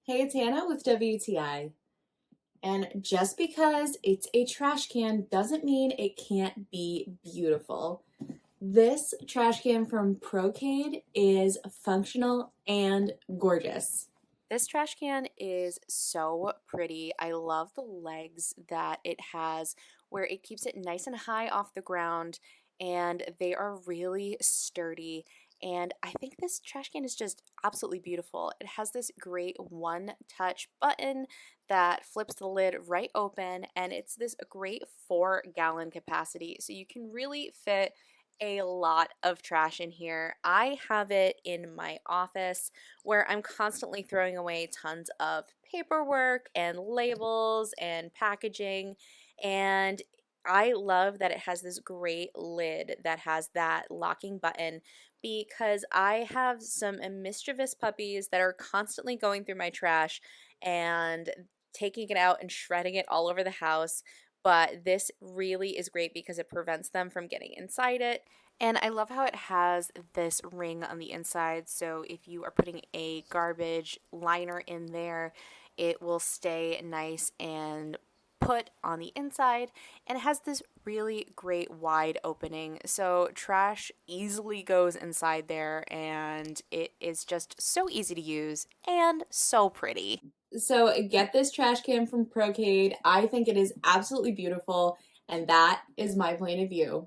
Hey, it's Hannah with WTI. And just because it's a trash can doesn't mean it can't be beautiful. This trash can from Procade is functional and gorgeous. This trash can is so pretty. I love the legs that it has where it keeps it nice and high off the ground and they are really sturdy. And I think this trash can is just absolutely beautiful. It has this great one-touch button that flips the lid right open and it's this great 4-gallon capacity. So you can really fit a lot of trash in here. I have it in my office where I'm constantly throwing away tons of paperwork and labels and packaging. And I love that it has this great lid that has that locking button because I have some mischievous puppies that are constantly going through my trash and taking it out and shredding it all over the house. But this really is great because it prevents them from getting inside it. And I love how it has this ring on the inside. So if you are putting a garbage liner in there, it will stay nice and put on the inside. And it has this really great wide opening. So trash easily goes inside there and it is just so easy to use and so pretty. So get this trash can from Procade. I think it is absolutely beautiful, and that is my point of view.